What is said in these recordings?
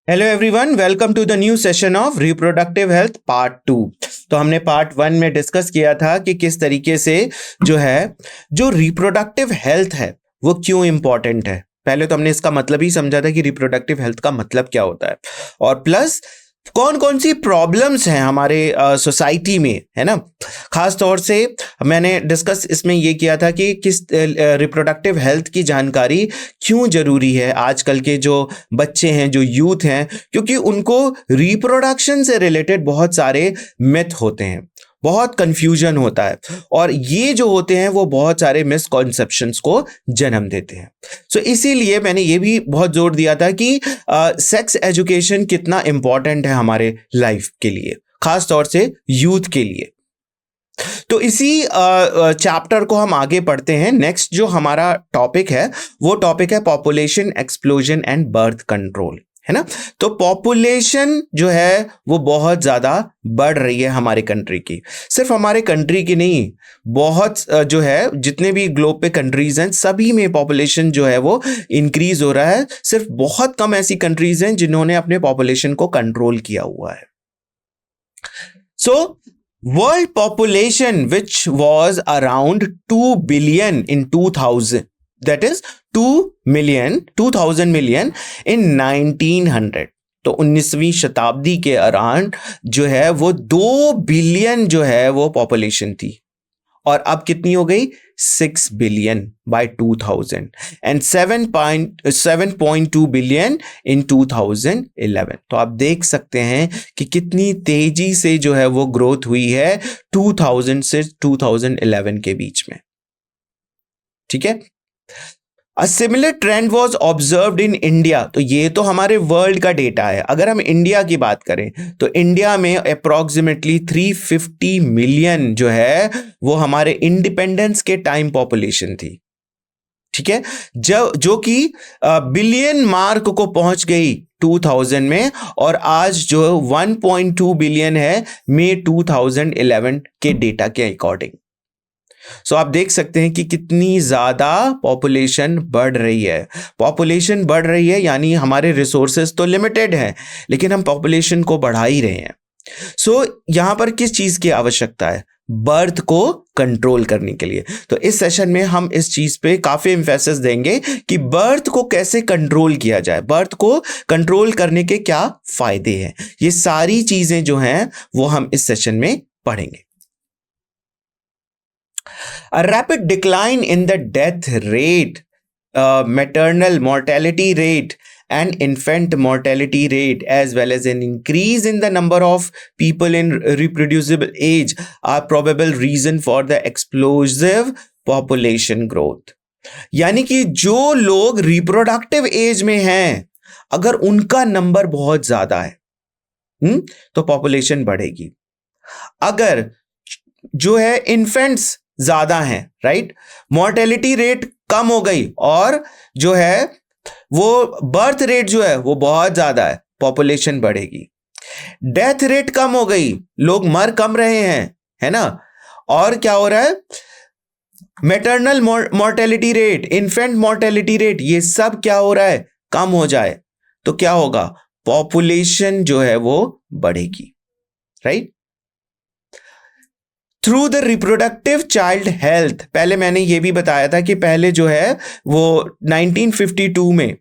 Hello everyone, welcome to the new session of reproductive health part 2। तो हमने part 1 में discuss किया था कि किस तरीके से जो रिप्रोडक्टिव हेल्थ है वो क्यों इंपॉर्टेंट है। पहले तो हमने इसका मतलब ही समझा था कि रिप्रोडक्टिव हेल्थ का मतलब क्या होता है और प्लस कौन कौन सी प्रॉब्लम्स हैं हमारे सोसाइटी में, है ना। खास तौर से मैंने डिस्कस इसमें ये किया था कि किस रिप्रोडक्टिव हेल्थ की जानकारी क्यों जरूरी है आजकल के जो बच्चे हैं, जो यूथ हैं, क्योंकि उनको रिप्रोडक्शन से रिलेटेड बहुत सारे मिथ होते हैं, बहुत कंफ्यूजन होता है और ये जो होते हैं वो बहुत सारे मिसकॉन्सेप्शंस को जन्म देते हैं। सो इसीलिए मैंने ये भी बहुत जोर दिया था कि सेक्स एजुकेशन कितना इंपॉर्टेंट है हमारे लाइफ के लिए, खास तौर से यूथ के लिए। तो इसी चैप्टर को हम आगे पढ़ते हैं। नेक्स्ट जो हमारा टॉपिक है वो टॉपिक है population explosion and birth control, है ना। तो पॉपुलेशन जो है वो बहुत ज्यादा बढ़ रही है हमारे कंट्री की, सिर्फ हमारे कंट्री की नहीं, बहुत जो है जितने भी ग्लोब पे कंट्रीज हैं सभी में पॉपुलेशन जो है वो इंक्रीज हो रहा है। सिर्फ बहुत कम ऐसी कंट्रीज हैं जिन्होंने अपने पॉपुलेशन को कंट्रोल किया हुआ है। सो world population which was around 2 billion in 2000, that is 2000 million in 1900, तो 19वीं शताब्दी के अराउंड जो है वो 2 बिलियन जो है वो पॉपुलेशन थी और अब कितनी हो गई 6 billion bye 2000 and 7.2 billion in 2011। तो आप देख सकते हैं कि कितनी तेजी से जो है वो ग्रोथ हुई है 2000 से 2011 के बीच में, ठीक है। A similar trend was observed in India। तो ये तो हमारे वर्ल्ड का डेटा है। अगर हम इंडिया की बात करें तो इंडिया में अप्रोक्सीमेटली 350 मिलियन जो है वो हमारे इंडिपेंडेंस के टाइम पॉपुलेशन थी, ठीक है, जो कि बिलियन मार्क को पहुंच गई 2000 में और आज जो 1.2 बिलियन है मई 2011 के डेटा के अकॉर्डिंग। सो आप देख सकते हैं कि कितनी ज्यादा पॉपुलेशन बढ़ रही है। पॉपुलेशन बढ़ रही है यानी हमारे रिसोर्सेज तो लिमिटेड हैं लेकिन हम पॉपुलेशन को बढ़ा ही रहे हैं। सो यहां पर किस चीज की आवश्यकता है? बर्थ को कंट्रोल करने के लिए। तो इस सेशन में हम इस चीज पे काफी एम्फेसिस देंगे कि बर्थ को कैसे कंट्रोल किया जाए, बर्थ को कंट्रोल करने के क्या फायदे हैं। ये सारी चीजें जो हैं वो हम इस सेशन में पढ़ेंगे। A rapid decline in the death rate, maternal mortality rate and infant mortality rate, as well as an increase in the number of people in reproducible age are probable reason for the explosive population growth। यानी कि जो लोग reproductive age में हैं अगर उनका number बहुत ज्यादा है तो पॉपुलेशन बढ़ेगी। अगर जो है इन्फेंट्स ज्यादा हैं, राइट, मॉर्टेलिटी रेट कम हो गई और जो है वो बर्थ रेट जो है वो बहुत ज्यादा है, पॉपुलेशन बढ़ेगी। डेथ रेट कम हो गई, लोग मर कम रहे हैं, है ना। और क्या हो रहा है? Maternal mortality rate, infant mortality rate, ये सब क्या हो रहा है? कम हो जाए तो क्या होगा? पॉपुलेशन जो है वो बढ़ेगी, right. Through the reproductive child health, पहले मैंने ये भी बताया था कि पहले जो है वो 1952 में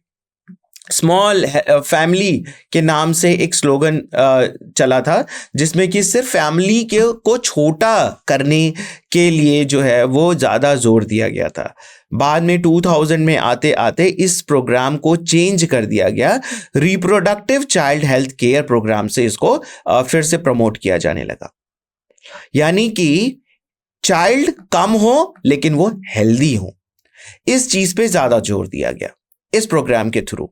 स्मॉल फैमिली के नाम से एक स्लोगन चला था जिसमें कि सिर्फ फैमिली को छोटा करने के लिए जो है वो ज़्यादा जोर दिया गया था। बाद में 2000 में आते आते इस प्रोग्राम को चेंज कर दिया गया, reproductive child health care programme से इसको फिर से प्रमोट किया जाने लगा। यानी कि चाइल्ड कम हो लेकिन वो हेल्दी हो, इस चीज पे ज्यादा जोर दिया गया इस प्रोग्राम के थ्रू।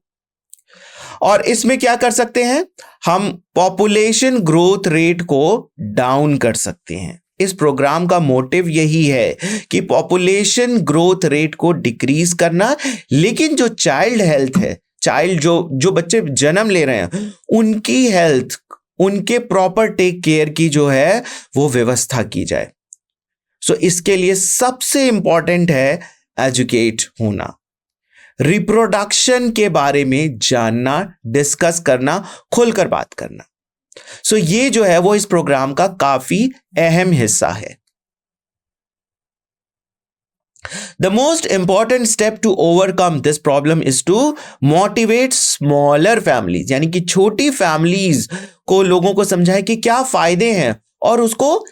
और इसमें क्या कर सकते हैं हम? पॉपुलेशन ग्रोथ रेट को डाउन कर सकते हैं। इस प्रोग्राम का मोटिव यही है कि पॉपुलेशन ग्रोथ रेट को डिक्रीज करना, लेकिन जो चाइल्ड हेल्थ है, चाइल्ड जो बच्चे जन्म ले रहे हैं उनकी हेल्थ, उनके प्रॉपर टेक केयर की जो है वो व्यवस्था की जाए। सो इसके लिए सबसे इंपॉर्टेंट है एजुकेट होना। रिप्रोडक्शन के बारे में जानना, डिस्कस करना, खुलकर बात करना। सो ये जो है वो इस प्रोग्राम का काफी अहम हिस्सा है। The most important step to overcome this problem is to motivate smaller families, यानी कि छोटी फैमिलीज को लोगों को समझाएं कि क्या फायदे हैं, और उसको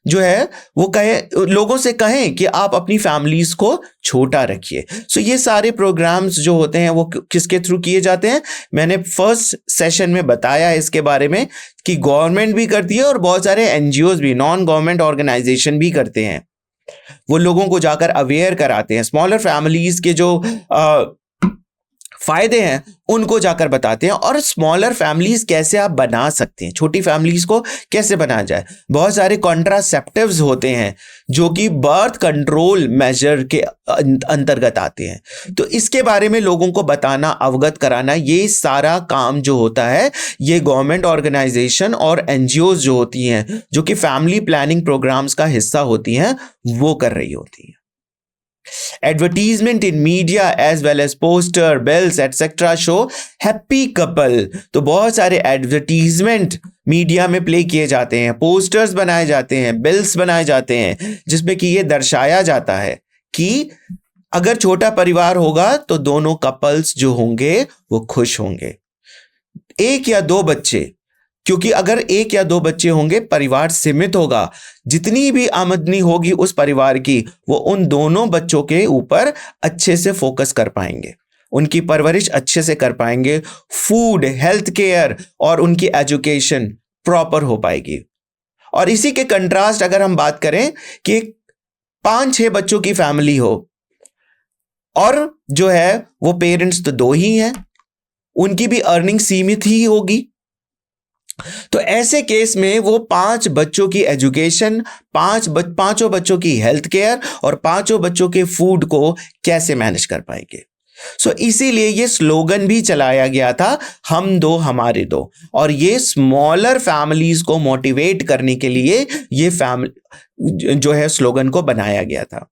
जो है वो कहे, लोगों से कहें कि आप अपनी फैमिलीज को छोटा रखिए। सो ये सारे प्रोग्राम्स जो होते हैं वो किसके थ्रू किए जाते हैं? मैंने फर्स्ट सेशन में बताया है इसके बारे में कि गवर्नमेंट भी करती है और बहुत सारे एनजीओज भी, नॉन गवर्नमेंट ऑर्गेनाइजेशन भी करते हैं। वो लोगों को जाकर अवेयर कराते हैं, स्मॉलर फैमिलीज के जो फायदे हैं उनको जाकर बताते हैं, और स्मॉलर फैमिलीज कैसे आप बना सकते हैं, छोटी फैमिलीज को कैसे बनाया जाए। बहुत सारे कॉन्ट्रासेप्टिव्स होते हैं जो कि बर्थ कंट्रोल मेजर के अंतर्गत आते हैं। तो इसके बारे में लोगों को बताना, अवगत कराना, ये सारा काम जो होता है ये गवर्नमेंट ऑर्गेनाइजेशन और एनजीओ जो होती हैं, जो कि फैमिली प्लानिंग प्रोग्राम्स का हिस्सा होती हैं, वो कर रही होती हैं। Advertisement in media as well as poster, bills, etc. show happy couple। तो बहुत सारे एडवर्टीजमेंट मीडिया में प्ले किए जाते हैं, पोस्टर्स बनाए जाते हैं, बिल्स बनाए जाते हैं, जिसमें कि ये दर्शाया जाता है कि अगर छोटा परिवार होगा तो दोनों कपल्स जो होंगे वो खुश होंगे। एक या दो बच्चे, क्योंकि अगर एक या दो बच्चे होंगे परिवार सीमित होगा, जितनी भी आमदनी होगी उस परिवार की वो उन दोनों बच्चों के ऊपर अच्छे से फोकस कर पाएंगे, उनकी परवरिश अच्छे से कर पाएंगे, फूड, हेल्थ केयर और उनकी एजुकेशन प्रॉपर हो पाएगी। और इसी के कंट्रास्ट अगर हम बात करें कि 5-6 बच्चों की फैमिली हो और जो है वो पेरेंट्स तो 2 ही हैं, उनकी भी अर्निंग सीमित ही होगी, तो ऐसे केस में वो 5 बच्चों की एजुकेशन, पांचों बच्चों की हेल्थ केयर और 5 बच्चों के फूड को कैसे मैनेज कर पाएंगे। सो इसीलिए ये स्लोगन भी चलाया गया था, हम दो हमारे दो, और ये स्मॉलर फैमिलीज को मोटिवेट करने के लिए ये फैमिली जो है स्लोगन को बनाया गया था।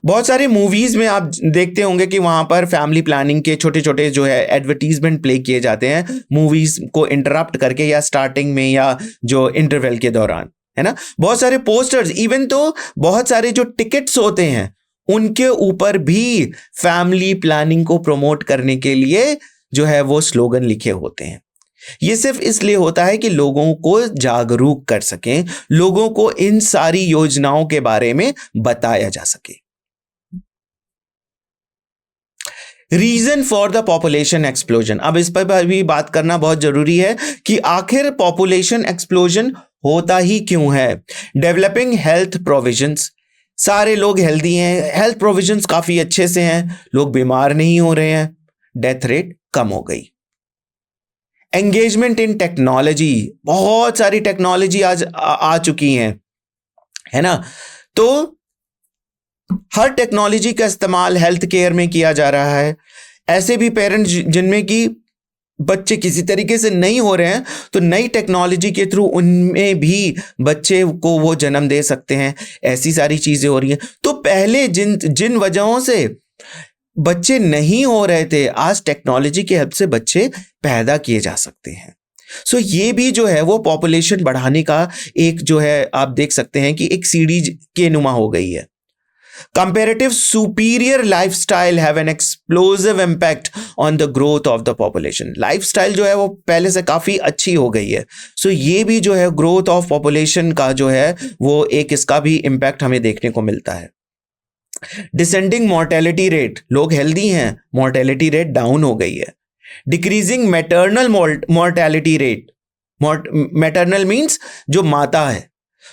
बहुत सारे मूवीज में आप देखते होंगे कि वहां पर फैमिली प्लानिंग के छोटे छोटे जो है एडवर्टीजमेंट प्ले किए जाते हैं, मूवीज को इंटरप्ट करके या स्टार्टिंग में या जो इंटरवल के दौरान, है ना। बहुत सारे पोस्टर्स, इवन तो बहुत सारे जो टिकट्स होते हैं उनके ऊपर भी फैमिली प्लानिंग को प्रमोट करने के लिए जो है वो स्लोगन लिखे होते हैं। ये सिर्फ इसलिए होता है कि लोगों को जागरूक कर सकें, लोगों को इन सारी योजनाओं के बारे में बताया जा सके। Reason for the population explosion, अब इस पर भी बात करना बहुत जरूरी है कि आखिर पॉपुलेशन एक्सप्लोजन होता ही क्यों है। डेवलपिंग हेल्थ प्रोविजंस, सारे लोग हेल्दी हैं, हेल्थ प्रोविजंस काफी अच्छे से हैं, लोग बीमार नहीं हो रहे हैं, डेथ रेट कम हो गई। एंगेजमेंट इन टेक्नोलॉजी, बहुत सारी टेक्नोलॉजी आज आ चुकी हैं, है ना। तो हर टेक्नोलॉजी का इस्तेमाल हेल्थ केयर में किया जा रहा है। ऐसे भी पेरेंट्स जिनमें कि बच्चे किसी तरीके से नहीं हो रहे हैं, तो नई टेक्नोलॉजी के थ्रू उनमें भी बच्चे को वो जन्म दे सकते हैं, ऐसी सारी चीजें हो रही हैं। तो पहले जिन वजहों से बच्चे नहीं हो रहे थे, आज टेक्नोलॉजी की हेल्प से बच्चे पैदा किए जा सकते हैं। सो ये भी जो है वो पॉपुलेशन बढ़ाने का एक जो है आप देख सकते हैं कि एक सीढ़ी के नुमा हो गई है। Comparative superior lifestyle have an explosive impact on the growth of the population। Lifestyle जो है वो पहले से काफी अच्छी हो गई है, सो ये भी जो है ग्रोथ ऑफ पॉपुलेशन का जो है वो एक इसका भी इम्पैक्ट हमें देखने को मिलता है। डिसेंडिंग मोर्टेलिटी रेट, लोग हेल्दी हैं, मोर्टेलिटी रेट डाउन हो गई है। Decreasing maternal mortality rate, maternal means जो माता है,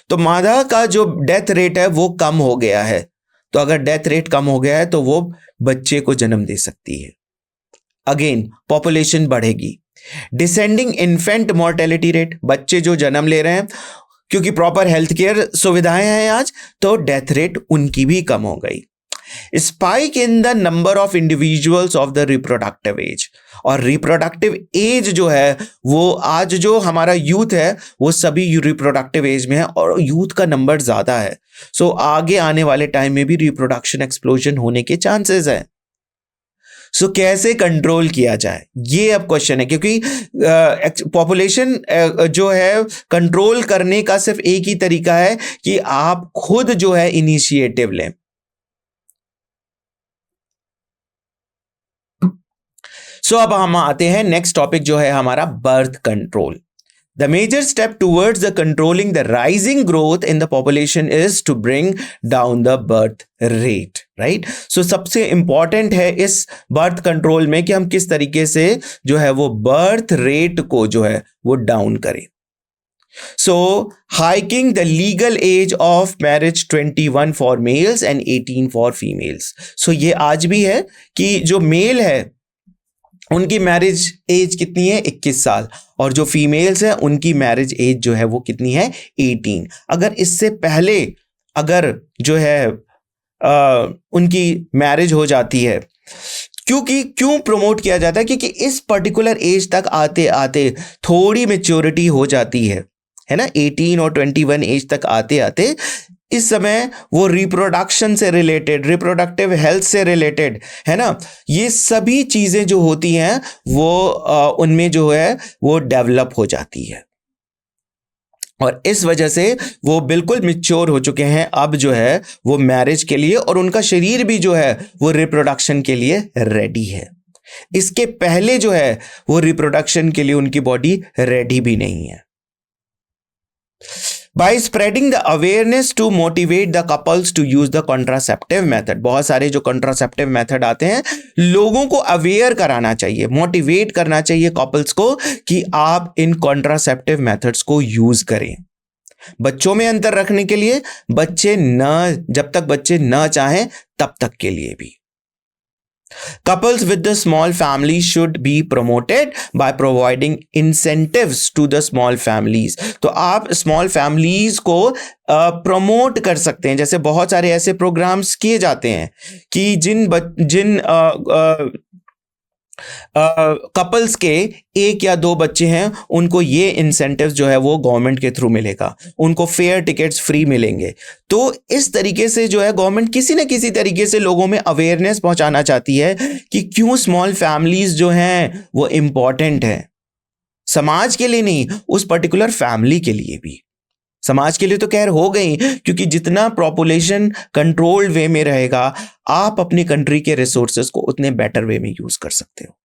तो माता का जो डेथ रेट है वो कम हो गया है। तो अगर डेथ रेट कम हो गया है तो वो बच्चे को जन्म दे सकती है, अगेन पॉपुलेशन बढ़ेगी। डिसेंडिंग इन्फेंट मोर्टेलिटी रेट, बच्चे जो जन्म ले रहे हैं क्योंकि प्रॉपर हेल्थ केयर सुविधाएं हैं आज, तो डेथ रेट उनकी भी कम हो गई। Spike in the number of individuals of the reproductive age, और रिप्रोडक्टिव एज जो है वो आज जो हमारा यूथ है वो सभी रिप्रोडक्टिव एज में है और यूथ का नंबर ज्यादा है। सो आगे आने वाले टाइम में भी रिप्रोडक्शन एक्सप्लोजन होने के चांसेस है। सो कैसे कंट्रोल किया जाए, ये अब क्वेश्चन है, क्योंकि पॉपुलेशन जो है कंट्रोल करने का सिर्फ एक ही तरीका है कि आप खुद जो है इनिशिएटिव लें। सो अब हम आते हैं नेक्स्ट टॉपिक जो है हमारा birth control. The major step towards the controlling the rising growth in the population is to bring down the birth rate, right? So सबसे important है इस birth control में कि हम किस तरीके से जो है वो birth rate को जो है वो down करें। So hiking the legal age of marriage 21 for males and 18 for females. So ये आज भी है कि जो मेल है उनकी मैरिज एज कितनी है, 21 साल, और जो फीमेल्स हैं उनकी मैरिज एज जो है वो कितनी है, 18। अगर इससे पहले अगर जो है उनकी मैरिज हो जाती है, क्यों प्रमोट किया जाता है, क्योंकि इस पर्टिकुलर एज तक आते आते थोड़ी मेच्योरिटी हो जाती है ना, 18 और 21 एज तक आते आते इस समय वो रिप्रोडक्शन से रिलेटेड, रिप्रोडक्टिव हेल्थ से रिलेटेड है ना, ये सभी चीजें जो होती हैं वो उनमें जो है वो डेवलप हो जाती है, और इस वजह से वो बिल्कुल मैच्योर हो चुके हैं अब जो है वो मैरिज के लिए, और उनका शरीर भी जो है वो रिप्रोडक्शन के लिए रेडी है। इसके पहले जो है वो रिप्रोडक्शन के लिए उनकी बॉडी रेडी भी नहीं है। By spreading the awareness to motivate the couples to use the contraceptive method, बहुत सारे जो contraceptive method आते हैं, लोगों को अवेयर कराना चाहिए, मोटिवेट करना चाहिए कपल्स को कि आप इन contraceptive methods को यूज करें। बच्चों में अंतर रखने के लिए, जब तक बच्चे न चाहें तब तक के लिए भी। Couples with the small family should be promoted by providing incentives to the small families. तो आप small families को प्रमोट कर सकते हैं, जैसे बहुत सारे ऐसे प्रोग्राम्स किए जाते हैं कि जिन कपल्स के 1 या 2 बच्चे हैं उनको ये इंसेंटिव्स जो है वो गवर्नमेंट के थ्रू मिलेगा, उनको फेयर टिकट्स फ्री मिलेंगे। तो इस तरीके से जो है गवर्नमेंट किसी न किसी तरीके से लोगों में अवेयरनेस पहुंचाना चाहती है कि क्यों स्मॉल फैमिलीज जो हैं वो इंपॉर्टेंट है, समाज के लिए नहीं, उस पर्टिकुलर फैमिली के लिए भी। समाज के लिए तो खैर हो गई, क्योंकि जितना पॉपुलेशन कंट्रोल्ड वे में रहेगा आप अपनी कंट्री के रिसोर्सेज को उतने बेटर वे में यूज कर सकते हो।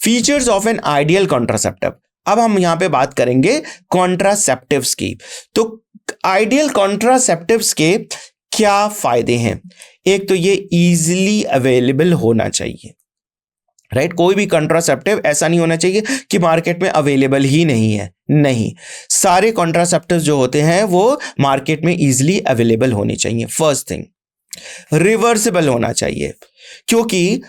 Features of an ideal contraceptive. अब हम यहां पे बात करेंगे कॉन्ट्रासेप्टिव्स की। तो आइडियल कॉन्ट्रासेप्टिव्स के क्या फायदे हैं? एक तो ये इजीली अवेलेबल होना चाहिए, राइट? कोई भी कॉन्ट्रासेप्टिव ऐसा नहीं होना चाहिए कि मार्केट में अवेलेबल ही नहीं है, नहीं, सारे कॉन्ट्रासेप्टिव जो होते हैं वो मार्केट में इजीली अवेलेबल होने चाहिए। फर्स्ट थिंग, रिवर्सिबल होना चाहिए, क्योंकि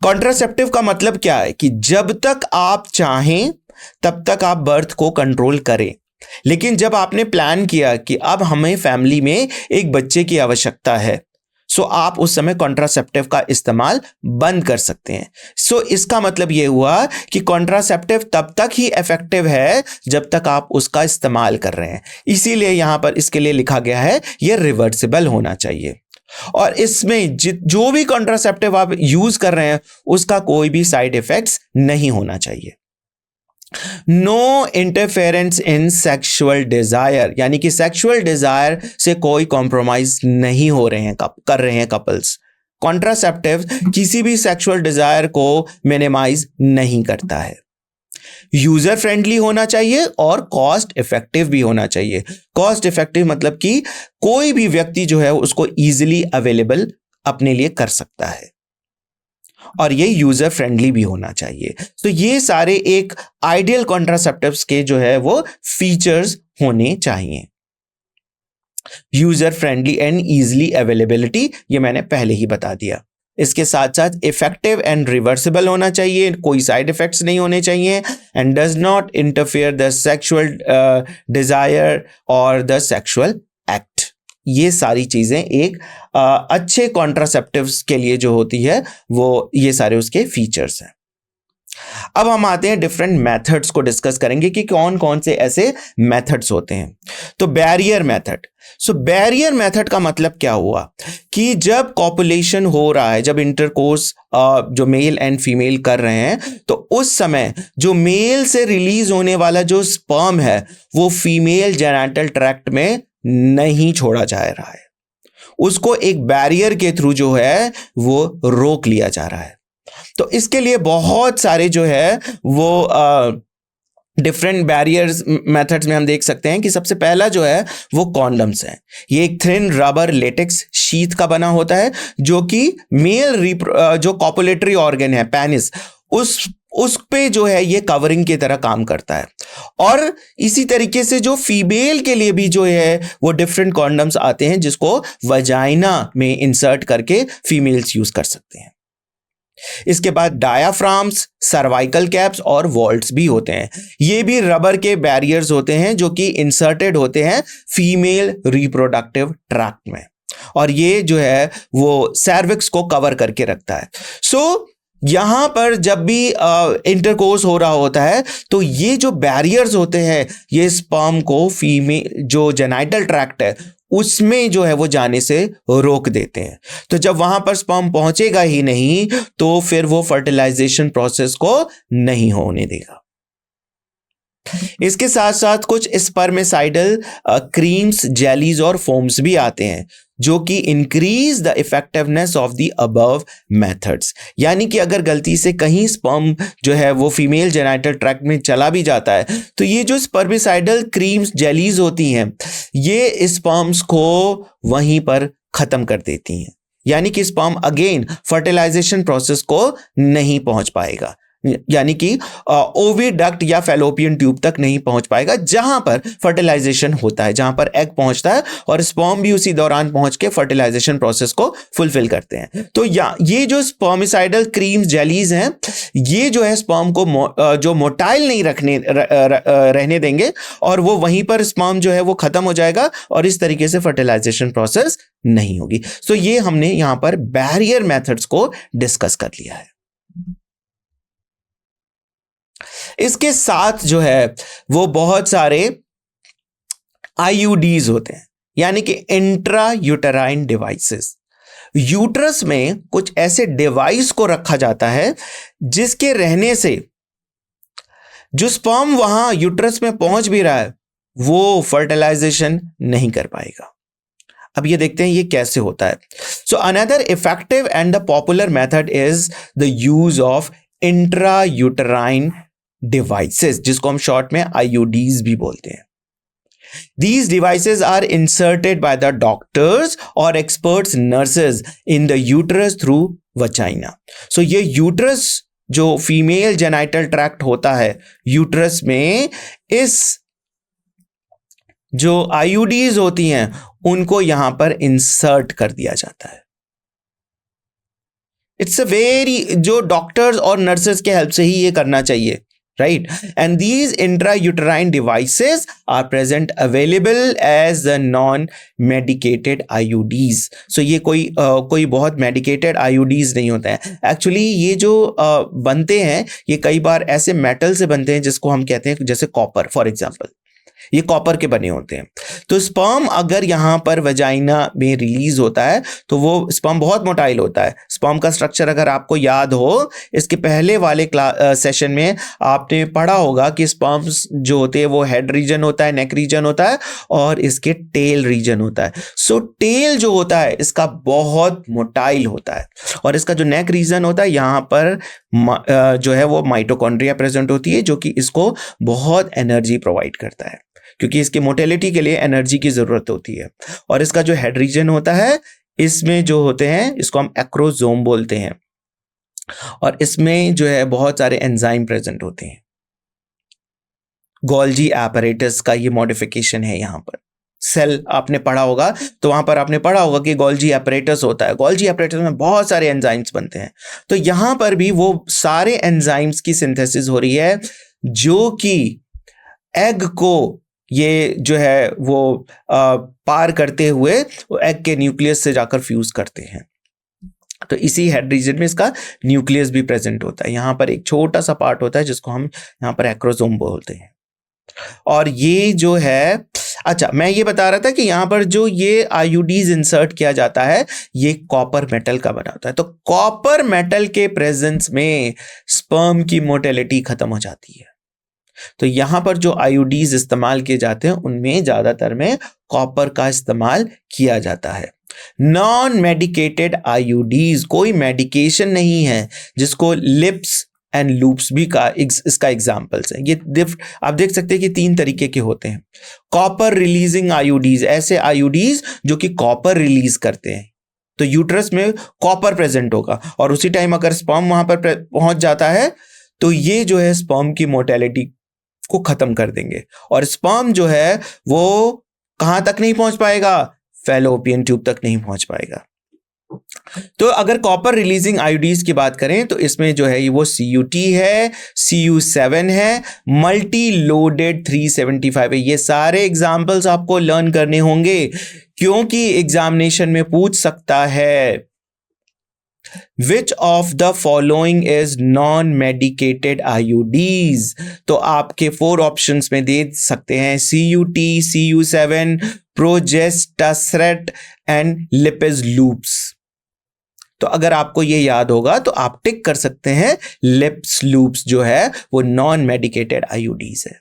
कॉन्ट्रासेप्टिव का मतलब क्या है कि जब तक आप चाहें तब तक आप बर्थ को कंट्रोल करें, लेकिन जब आपने प्लान किया कि अब हमें फैमिली में एक बच्चे की आवश्यकता है, सो आप उस समय कॉन्ट्रासेप्टिव का इस्तेमाल बंद कर सकते हैं। सो इसका मतलब यह हुआ कि कॉन्ट्रासेप्टिव तब तक ही इफेक्टिव है जब तक आप उसका इस्तेमाल कर रहे हैं। इसीलिए यहां पर इसके लिए लिखा गया है यह रिवर्सिबल होना चाहिए, और इसमें जो भी कॉन्ट्रासेप्टिव आप यूज कर रहे हैं उसका कोई भी साइड इफेक्ट्स नहीं होना चाहिए। No interference in sexual desire, यानी कि सेक्सुअल डिजायर से कोई कॉम्प्रोमाइज नहीं हो रहे हैं, कर रहे हैं कपल्स। कॉन्ट्रासेप्टिव किसी भी सेक्सुअल डिजायर को मिनिमाइज नहीं करता है। यूजर फ्रेंडली होना चाहिए और कॉस्ट इफेक्टिव भी होना चाहिए। कॉस्ट इफेक्टिव मतलब कि कोई भी व्यक्ति जो है उसको इजीली अवेलेबल अपने लिए कर सकता है, और ये यूजर फ्रेंडली भी होना चाहिए। तो ये सारे एक आइडियल कॉन्ट्रासेप्टिव्स के जो है वो फीचर्स होने चाहिए। User friendly and easily availability, ये मैंने पहले ही बता दिया। इसके साथ साथ इफेक्टिव एंड रिवर्सिबल होना चाहिए, कोई साइड इफेक्ट्स नहीं होने चाहिए, and does not interfere the sexual desire और द सेक्सुअल एक्ट। ये सारी चीजें एक अच्छे कॉन्ट्रासेप्टिव्स के लिए जो होती है वो ये सारे उसके फीचर्स हैं। अब हम आते हैं डिफरेंट मेथड्स को डिस्कस करेंगे कि कौन कौन से ऐसे मेथड्स होते हैं। तो बैरियर मेथड। सो बैरियर मेथड का मतलब क्या हुआ कि जब कॉपुलेशन हो रहा है, जब इंटरकोर्स जो मेल एंड फीमेल कर रहे हैं, तो उस समय जो मेल से रिलीज होने वाला जो स्पर्म है वो फीमेल जेनिटल ट्रैक्ट में नहीं छोड़ा जा रहा है, उसको एक बैरियर के थ्रू जो है वो रोक लिया जा रहा है। तो इसके लिए बहुत सारे जो है वो डिफरेंट बैरियर्स मेथड्स में हम देख सकते हैं कि सबसे पहला जो है वो कॉन्डम्स है। ये एक थिन रबर लेटेक्स शीट का बना होता है जो कि मेल जो कॉपुलेटरी ऑर्गन है पेनिस, उस पे जो है ये कवरिंग की तरह काम करता है। और इसी तरीके से जो फीमेल के लिए भी जो है वो डिफरेंट कॉन्डम्स आते हैं जिसको वजाइना में इंसर्ट करके फीमेल्स यूज कर सकते हैं। इसके बाद डायाफ्राम्स, सर्वाइकल कैप्स और वॉल्ट्स भी होते हैं। ये भी रबर के बैरियर्स होते हैं जो कि इंसर्टेड होते हैं फीमेल रिप्रोडक्टिव ट्रैक्ट में, और ये जो है वो सर्विक्स को कवर करके रखता है। सो यहां पर जब भी इंटरकोर्स हो रहा होता है तो ये जो बैरियर्स होते हैं ये स्पर्म को फीमेल जो जेनिटल ट्रैक्ट है उसमें जो है वो जाने से रोक देते हैं। तो जब वहां पर स्पर्म पहुंचेगा ही नहीं तो फिर वो फर्टिलाइजेशन प्रोसेस को नहीं होने देगा। इसके साथ साथ कुछ स्पर्मिसाइडल क्रीम्स, जेलीज और फोम्स भी आते हैं जो कि increase the effectiveness of the above methods. यानी कि अगर गलती से कहीं स्पर्म जो है वो फीमेल जेनिटल ट्रैक्ट में चला भी जाता है तो ये जो स्पर्मिसाइडल क्रीम्स, जेलीज होती हैं ये स्पर्म्स को वहीं पर खत्म कर देती हैं, यानी कि स्पर्म अगेन फर्टिलाइजेशन प्रोसेस को नहीं पहुंच पाएगा, यानी कि ओविडक्ट या फैलोपियन ट्यूब तक नहीं पहुंच पाएगा जहां पर फर्टिलाइजेशन होता है, जहां पर एग पहुंचता है और स्पर्म भी उसी दौरान पहुंच के फर्टिलाइजेशन प्रोसेस को फुलफिल करते हैं। तो ये जो स्पर्मिसाइडल क्रीम्स, जेलीज हैं ये जो है स्पर्म को जो मोटाइल नहीं रहने देंगे और वो वहीं पर स्पर्म जो है वो खत्म हो जाएगा और इस तरीके से फर्टिलाइजेशन प्रोसेस नहीं होगी। तो ये हमने यहां पर बैरियर मेथड्स को डिस्कस कर लिया है। इसके साथ जो है वो बहुत सारे आईयूडीज होते हैं, यानी कि इंट्रा यूटेराइन डिवाइसेस। यूट्रस में कुछ ऐसे डिवाइस को रखा जाता है जिसके रहने से जो स्पर्म वहां यूट्रस में पहुंच भी रहा है वो फर्टिलाइजेशन नहीं कर पाएगा। अब ये देखते हैं ये कैसे होता है। So another effective and the popular method is the use of intra uterine devices, जिसको हम शॉर्ट में आईयूडीज भी बोलते हैं। These devices are inserted by the doctors or experts nurses in the uterus through vagina. So ये uterus जो female genital tract होता है यूट्रस में, इस जो आईयूडीज होती हैं उनको यहां पर इंसर्ट कर दिया जाता है। इट्स अ वेरी, जो डॉक्टर्स और नर्सेस के हेल्प से ही ये करना चाहिए, right? And these intrauterine devices are present available as the non-medicated IUDs. So ये कोई बहुत medicated IUDs नहीं होता है। Actually ये जो बनते हैं ये कई बार ऐसे मेटल से बनते हैं जिसको हम कहते हैं जैसे कॉपर, फॉर एग्जाम्पल ये कॉपर के बने होते हैं। तो स्पर्म अगर यहां पर वजाइना में रिलीज होता है तो वो स्पर्म बहुत मोटाइल होता है। स्पर्म का स्ट्रक्चर अगर आपको याद हो, इसके पहले वाले सेशन में आपने पढ़ा होगा कि स्पर्म्स जो होते हैं वो हेड रीजन होता है, नेक रीजन होता है और इसके टेल रीजन होता है। सो टेल जो होता है इसका बहुत मोटाइल होता है और इसका जो नेक रीजन होता है यहाँ पर जो है वो माइटोकॉन्ड्रिया प्रेजेंट होती है जो कि इसको बहुत एनर्जी प्रोवाइड करता है, क्योंकि इसकी मोटेलिटी के लिए एनर्जी की जरूरत होती है। और इसका जो हेड रीजन होता है इसमें जो होते हैं इसको हम एक्रोसोम बोलते हैं और इसमें जो है बहुत सारे एंजाइम प्रेजेंट होते हैं। गोल्जी एपरेटस का ये मॉडिफिकेशन है। यहाँ पर सेल आपने पढ़ा होगा तो वहां पर आपने पढ़ा होगा कि गोल्जी एपरेटस होता है। गोल्जी एपरेटस में बहुत सारे एंजाइम्स बनते हैं। तो यहां पर भी वो सारे एंजाइम्स की सिंथेसिस हो रही है जो कि एग को ये जो है वो पार करते हुए एग के न्यूक्लियस से जाकर फ्यूज करते हैं। तो इसी हेड रीजन में इसका न्यूक्लियस भी प्रेजेंट होता है। यहाँ पर एक छोटा सा पार्ट होता है जिसको हम यहाँ पर एक्रोसोम बोलते हैं। और ये जो है, अच्छा मैं ये बता रहा था कि यहाँ पर जो ये आईयूडीज इंसर्ट किया जाता है ये कॉपर मेटल का बना होता है। तो कॉपर मेटल के प्रेजेंस में स्पर्म की मोटेलिटी खत्म हो जाती है। तो यहां पर जो आईयूडीज इस्तेमाल किए जाते हैं उनमें ज्यादातर में कॉपर का इस्तेमाल किया जाता है। नॉन मेडिकेटेड आईयूडीज, कोई मेडिकेशन नहीं है, जिसको लिप्स एंड लूप्स भी का इसका एग्जांपल्स है। ये आप देख सकते हैं कि 3 तरीके के होते हैं। कॉपर रिलीजिंग आईयूडीज, ऐसे आईयूडीज जो कि कॉपर रिलीज करते हैं। तो यूट्रस में कॉपर प्रेजेंट होगा और उसी टाइम अगर स्पर्म वहां पर पहुंच जाता है तो ये जो है स्पर्म की मोर्टेलिटी को खत्म कर देंगे और स्पर्म जो है वो कहां तक नहीं पहुंच पाएगा, फैलोपियन ट्यूब तक नहीं पहुंच पाएगा। तो अगर कॉपर रिलीजिंग आईयूडीज की बात करें तो इसमें जो है वो CUT है, CU7 है, मल्टी लोडेड 375 है। ये सारे एग्जाम्पल्स आपको लर्न करने होंगे क्योंकि एग्जामिनेशन में पूछ सकता है Which of the following is non-medicated IUDs? तो आपके 4 ऑप्शंस में दे सकते हैं CUT, CU7, progesterone and Lippes loops. तो अगर आपको ये याद होगा तो आप टिक कर सकते हैं लिप्स लूप्स जो है वो नॉन मेडिकेटेड आईयूडीज है।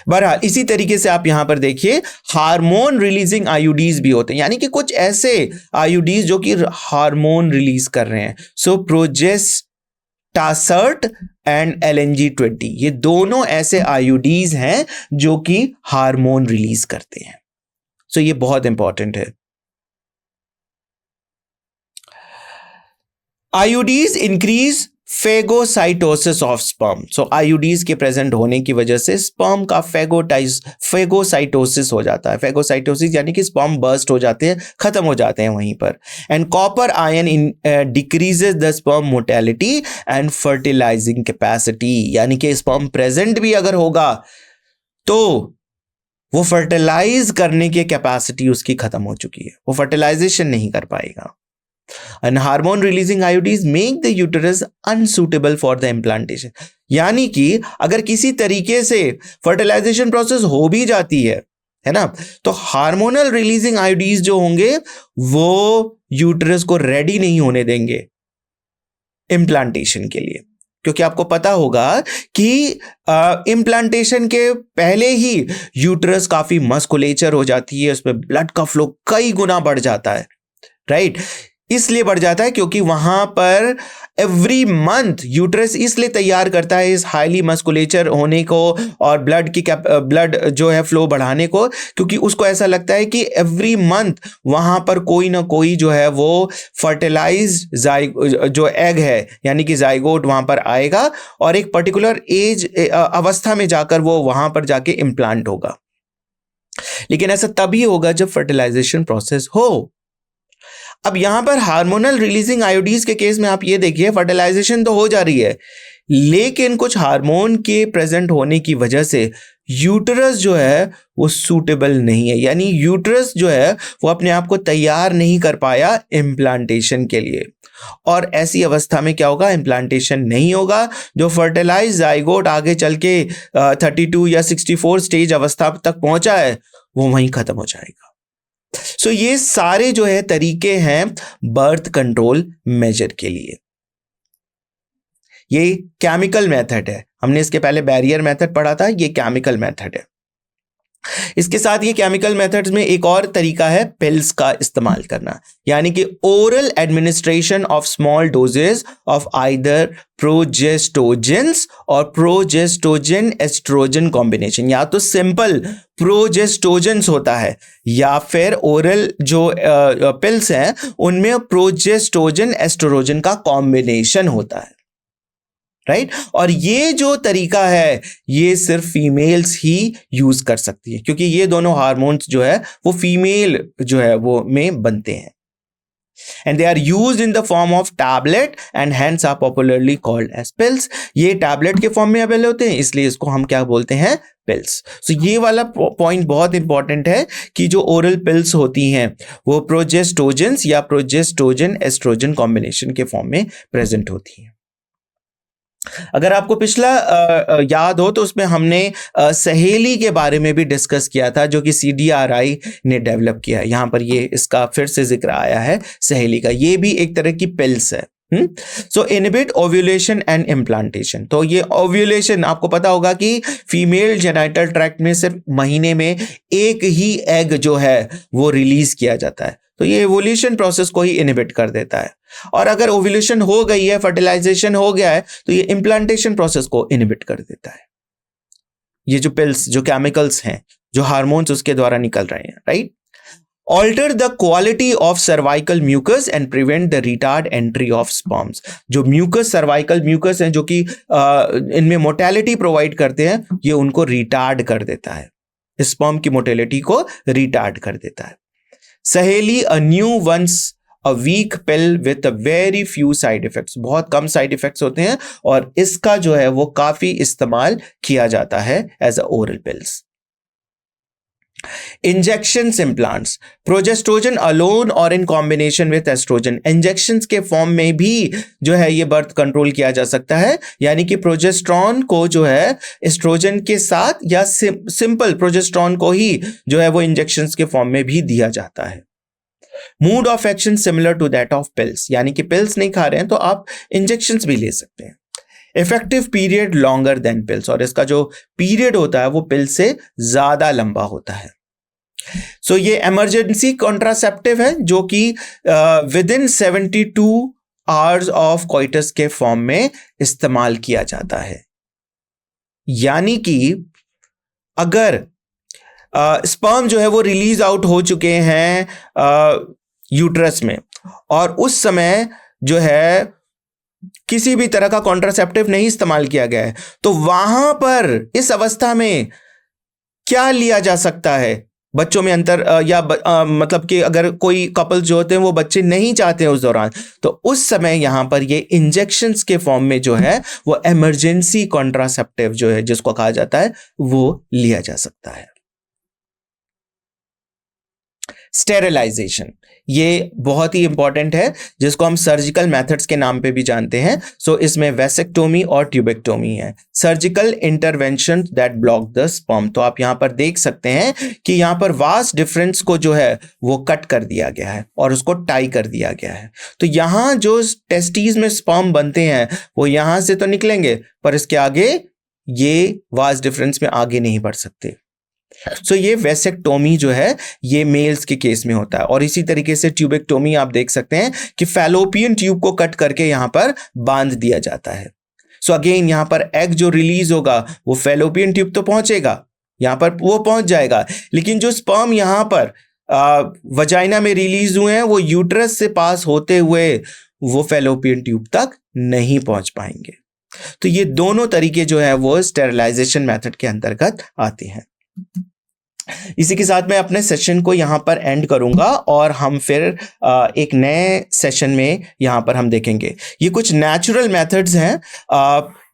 बहरहाल इसी तरीके से आप यहां पर देखिए हार्मोन रिलीजिंग आईयूडीज भी होते हैं, यानी कि कुछ ऐसे आईयूडीज जो कि हार्मोन रिलीज कर रहे हैं। सो प्रोजेस्टेरोन एंड LNG-20 ये दोनों ऐसे आईयूडीज हैं जो कि हार्मोन रिलीज करते हैं। सो ये बहुत इंपॉर्टेंट है। IUDs increase phagocytosis of sperm. So IUDs के प्रेजेंट होने की वजह से स्पर्म का फेगोसाइटोसिस हो जाता है। फेगोसाइटोसिस यानी कि स्पर्म बर्स्ट हो जाते हैं, खत्म हो जाते हैं वहीं पर। And copper ion decreases the sperm mortality and fertilising capacity, यानी कि स्पर्म प्रेजेंट भी अगर होगा तो वो फर्टिलाइज करने की कैपेसिटी उसकी खत्म हो चुकी है, वो फर्टिलाइजेशन नहीं कर पाएगा। And hormone releasing IUDs make the uterus unsuitable for the implantation. यानी कि अगर किसी तरीके से फर्टिलाइजेशन प्रोसेस हो भी जाती है ना, तो हार्मोनल रिलीजिंग आईयूडीज जो होंगे वो यूटरस को रेडी नहीं होने देंगे इम्प्लांटेशन के लिए। क्योंकि आपको पता होगा कि इम्प्लांटेशन के पहले ही यूटरस काफी मस्कुलेचर हो जाती है, उसमें ब्लड का फ्लो कई गुना बढ़ जाता है, राइट। इसलिए बढ़ जाता है क्योंकि वहां पर एवरी मंथ यूट्रस इसलिए तैयार करता है इस हाईली मस्कुलेचर होने को और ब्लड जो है फ्लो बढ़ाने को, क्योंकि उसको ऐसा लगता है कि एवरी मंथ वहां पर कोई ना कोई जो है वो फर्टिलाइज जो एग है यानी कि जाइगोट वहां पर आएगा और एक पर्टिकुलर एज अवस्था में जाकर वो वहां पर जाके इम्प्लांट होगा। लेकिन ऐसा तभी होगा जब फर्टिलाइजेशन प्रोसेस हो। अब यहां पर हार्मोनल रिलीजिंग आईयूडीज के केस में आप ये देखिए फर्टिलाइजेशन तो हो जा रही है, लेकिन कुछ हार्मोन के प्रेजेंट होने की वजह से यूटरस जो है वो सूटेबल नहीं है, यानी यूटरस जो है वो अपने आप को तैयार नहीं कर पाया इम्प्लांटेशन के लिए। और ऐसी अवस्था में क्या होगा, इम्प्लांटेशन नहीं होगा। जो फर्टिलाइज जाइगोट आगे चल के 32 या 64 स्टेज अवस्था तक पहुंचा है वो वहीं खत्म हो जाएगा। सो ये सारे जो है तरीके हैं बर्थ कंट्रोल मेजर के लिए। ये केमिकल मेथड है, हमने इसके पहले बैरियर मेथड पढ़ा था, ये केमिकल मेथड है। इसके साथ ये केमिकल मेथड्स में एक और तरीका है पिल्स का इस्तेमाल करना, यानी कि oral administration of small doses of either progestogens और प्रोजेस्टोजन एस्ट्रोजन कॉम्बिनेशन। या तो सिंपल प्रोजेस्टोजेंस होता है या फिर ओरल जो पिल्स हैं उनमें प्रोजेस्टोजन एस्ट्रोजन का कॉम्बिनेशन होता है, राइट। और ये जो तरीका है ये सिर्फ फीमेल्स ही यूज कर सकती है, क्योंकि ये दोनों हार्मोन्स जो है वो फीमेल जो है वो में बनते हैं। and they are used in the form of tablet and hence are popularly called as pills. ये टैबलेट के फॉर्म में अवेलेबल होते हैं, इसलिए इसको हम क्या बोलते हैं, पिल्स. सो ये वाला पॉइंट बहुत इंपॉर्टेंट है कि जो ओरल पिल्स होती हैं वो प्रोजेस्टोजेंस या प्रोजेस्टोजन एस्ट्रोजन कॉम्बिनेशन के फॉर्म में प्रेजेंट होती हैं. अगर आपको पिछला याद हो तो उसमें हमने सहेली के बारे में भी डिस्कस किया था, जो कि CDRI ने डेवलप किया है. यहाँ पर ये इसका फिर से जिक्र आया है सहेली का. ये भी एक तरह की पिल्स है. सो इनहिबिट ओव्यूलेशन एंड इम्प्लांटेशन. तो ये ओव्यूलेशन, आपको पता होगा कि फीमेल जेनाइटल ट्रैक्ट में सिर्फ महीने में एक ही एग जो है वो रिलीज किया जाता है. तो ये एवोल्यूशन प्रोसेस को ही इनहिबिट कर देता है. और अगर ओव्यूलेशन हो गई है, फर्टिलाइजेशन हो गया है, तो ये इम्प्लांटेशन प्रोसेस को इनहिबिट कर देता है. ये जो पिल्स, जो केमिकल्स हैं, जो हार्मोन्स उसके द्वारा निकल रहे हैं, right. Alter the quality of cervical mucus and prevent the retard entry of sperms. जो mucus, cervical mucus हैं, जो कि इनमें मोटेलिटी प्रोवाइड करते हैं, ये उनको रिटार्ड कर देता है. स्पर्म की मोटेलिटी को रिटार्ड कर देता है. सहेली, a new once a week pill with a very few side effects. बहुत कम साइड इफेक्ट्स होते हैं और इसका जो है वो काफी इस्तेमाल किया जाता है as a oral pills. Injections, implants. Progestogen alone और in combination with oestrogen. Injections के फॉर्म में भी जो है ये बर्थ कंट्रोल किया जा सकता है, यानी कि प्रोजेस्ट्रॉन को जो है एस्ट्रोजन के साथ या सिंपल प्रोजेस्ट्रॉन को ही जो है वो इंजेक्शंस के फॉर्म में भी दिया जाता है. Mode of action similar to that of pills, यानी कि पिल्स नहीं खा रहे हैं तो आप इंजेक्शंस भी ले सकते हैं. Effective period longer than pills, और इसका जो पीरियड होता है वो पिल से ज्यादा लंबा होता है. सो ये इमरजेंसी कॉन्ट्रासेप्टिव है जो कि with in 72 hours of coitus के फॉर्म में इस्तेमाल किया जाता है. यानी कि अगर स्पर्म जो है वो रिलीज आउट हो चुके हैं यूट्रस में और उस समय जो है किसी भी तरह का कॉन्ट्रासेप्टिव नहीं इस्तेमाल किया गया है, तो वहां पर इस अवस्था में क्या लिया जा सकता है. बच्चों में अंतर या मतलब कि अगर कोई कपल जो होते हैं वो बच्चे नहीं चाहते हैं उस दौरान, तो उस समय यहां पर ये इंजेक्शंस के फॉर्म में जो है वो इमरजेंसी कॉन्ट्रासेप्टिव जो है जिसको कहा जाता है वो लिया जा सकता है. स्टेरिलाइजेशन, ये बहुत ही इंपॉर्टेंट है जिसको हम सर्जिकल मेथड्स के नाम पे भी जानते हैं. सो इसमें वेसेक्टोमी और ट्यूबेक्टोमी है. Surgical intervention that block the sperm. तो आप यहां पर देख सकते हैं कि यहां पर वास्ट डिफरेंस को जो है वो कट कर दिया गया है और उसको टाई कर दिया गया है. तो यहां जो टेस्टीज में स्पर्म बनते हैं वो यहां से तो निकलेंगे, पर इसके आगे ये वास्ट डिफरेंस में आगे नहीं बढ़ सकते. सो ये वेसेक्टोमी जो है ये मेल्स के केस में होता है. और इसी तरीके से ट्यूबेक्टोमी आप देख सकते हैं कि फैलोपियन ट्यूब को कट करके यहां पर बांध दिया जाता है. सो अगेन यहां पर एग जो रिलीज होगा वो फैलोपियन ट्यूब तो पहुंचेगा, यहां पर वो पहुंच जाएगा, लेकिन जो स्पर्म यहां पर वजाइना में रिलीज हुए हैं वो यूट्रस से पास होते हुए वो फैलोपियन ट्यूब तक नहीं पहुंच पाएंगे. तो ये दोनों तरीके जो है वो स्टेरिलाइजेशन मेथड के अंतर्गत आते हैं. इसी के साथ मैं अपने सेशन को यहां पर एंड करूंगा और हम फिर एक नए सेशन में यहां पर हम देखेंगे. ये कुछ नेचुरल मेथड्स हैं.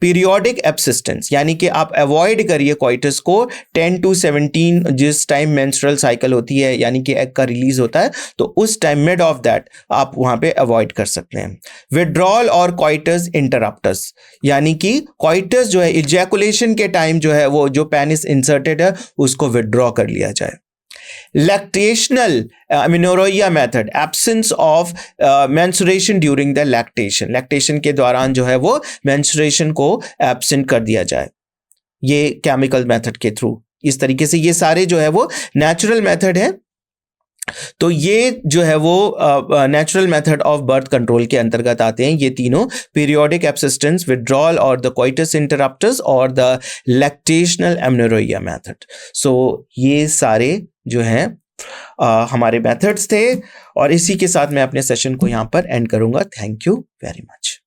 पीरियोडिक एब्सिस्टेंस, यानी कि आप अवॉइड करिए कोइटस को 10 to 17 जिस टाइम मेंस्ट्रुअल साइकिल होती है, यानी कि एग का रिलीज होता है, तो उस टाइम मिड ऑफ दैट आप वहां पे अवॉइड कर सकते हैं. विड्रॉल और कोइटस इंटरप्टस, यानी कि कोइटस जो है इजैकुलेशन के टाइम जो है वो जो पेनिस इंसर्टेड है उसको विड्रॉ कर लिया जाए. Lactational amenorrhoea method, absence of menstruation during the lactation. Lactation के दौरान जो है वो मेंस्ट्रुएशन को एब्सेंट कर दिया जाए, ये केमिकल मेथड के थ्रू. इस तरीके से ये सारे जो है वो नेचुरल मेथड है. तो ये जो है वो natural method of birth control के अंतर्गत आते हैं ये तीनों, पीरियोडिक एब्सिस्टेंस, विड्रॉल और द कोइटस इंटरप्टस और द लैक्टेशनल अमेनोरोइया मेथड. सो ये सारे जो हैं हमारे मेथड्स थे और इसी के साथ मैं अपने सेशन को यहाँ पर एंड करूंगा. Thank you very much.